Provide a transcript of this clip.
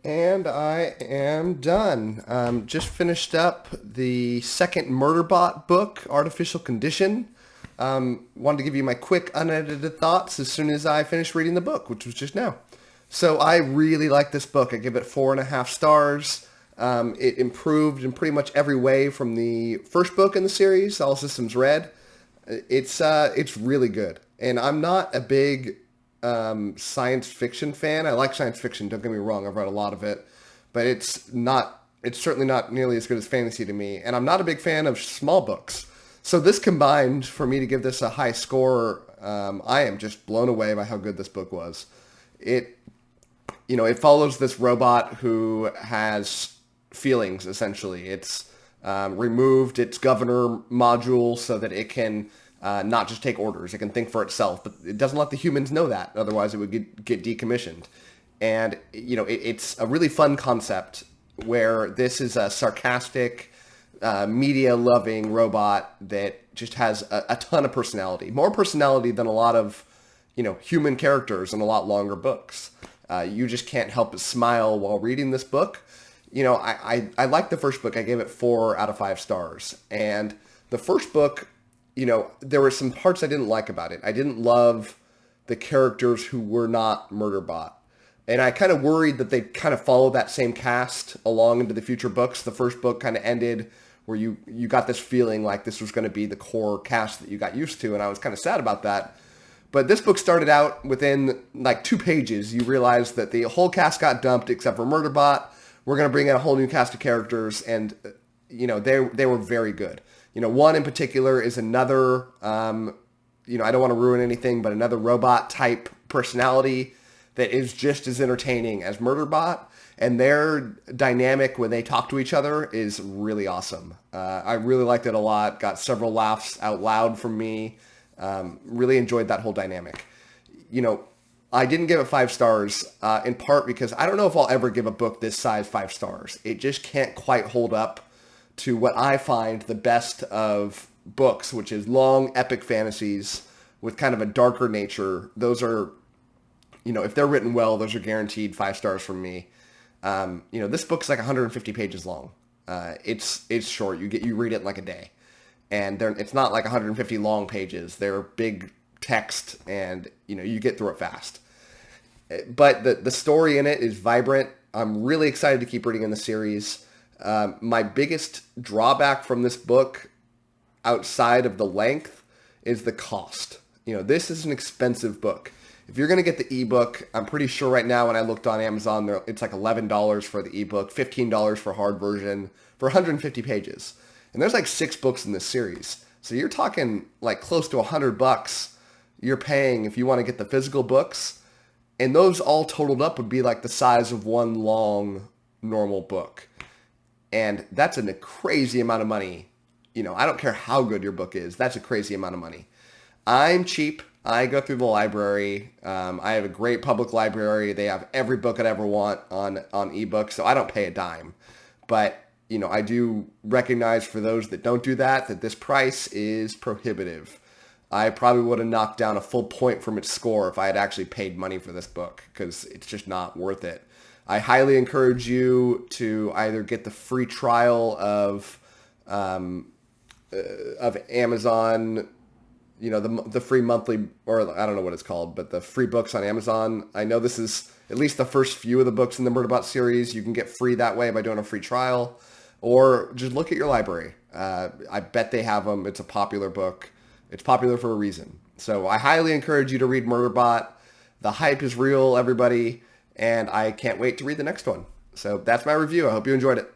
And I am done. Just finished up the second Murderbot book, Artificial Condition. Wanted to give you my quick, unedited thoughts as soon as I finished reading the book, which was just now. So I really like this book. I give it 4.5 stars. It improved in pretty much every way from the first book in the series, All Systems Red. It's really good, and I'm not a big science fiction fan. I like science fiction. Don't get me wrong. I've read a lot of it, but it's not. It's certainly not nearly as good as fantasy to me. And I'm not a big fan of small books. So this combined for me to give this a high score. I am just blown away by how good this book was. It it follows this robot who has feelings, essentially. It's removed its governor module so that it can not just take orders. It can think for itself, but it doesn't let the humans know that. Otherwise, it would get decommissioned. And, it's a really fun concept where this is a sarcastic, media-loving robot that just has a ton of personality. More personality than a lot of, human characters in a lot longer books. You just can't help but smile while reading this book. I liked the first book. I gave it 4 out of 5 stars. And the first book, there were some parts I didn't like about it. I didn't love the characters who were not Murderbot. And I kind of worried that they'd kind of follow that same cast along into the future books. The first book kind of ended where you got this feeling like this was going to be the core cast that you got used to. And I was kind of sad about that. But this book started out within like 2 pages. You realize that the whole cast got dumped except for Murderbot. We're going to bring in a whole new cast of characters. And, they were very good. One in particular is another, I don't want to ruin anything, but another robot type personality that is just as entertaining as Murderbot. And their dynamic when they talk to each other is really awesome. I really liked it a lot. Got several laughs out loud from me. Really enjoyed that whole dynamic. I didn't give it 5 stars, in part because I don't know if I'll ever give a book this size 5 stars. It just can't quite hold up to what I find the best of books, which is long, epic fantasies with kind of a darker nature. Those are, if they're written well, those are guaranteed 5 stars from me. This book's like 150 pages long. It's short. You read it in like a day, and it's not like 150 long pages. They're big text, and you get through it fast. But the story in it is vibrant. I'm really excited to keep reading in the series. My biggest drawback from this book, outside of the length, is the cost. This is an expensive book. If you're going to get the ebook, I'm pretty sure right now when I looked on Amazon, it's like $11 for the ebook, $15 for hard version, for 150 pages. And there's like 6 books in this series. So you're talking like close to $100 you're paying if you want to get the physical books. And those all totaled up would be like the size of one long normal book. And that's a crazy amount of money. I don't care how good your book is. That's a crazy amount of money. I'm cheap. I go through the library. I have a great public library. They have every book I'd ever want on ebook, so I don't pay a dime. But, I do recognize for those that don't do that this price is prohibitive. I probably would have knocked down a full point from its score if I had actually paid money for this book, because it's just not worth it. I highly encourage you to either get the free trial of Amazon, the free monthly, or I don't know what it's called, but the free books on Amazon. I know this is at least the first few of the books in the Murderbot series. You can get free that way by doing a free trial, or just look at your library. I bet they have them. It's a popular book. It's popular for a reason. So I highly encourage you to read Murderbot. The hype is real, everybody. And I can't wait to read the next one. So that's my review. I hope you enjoyed it.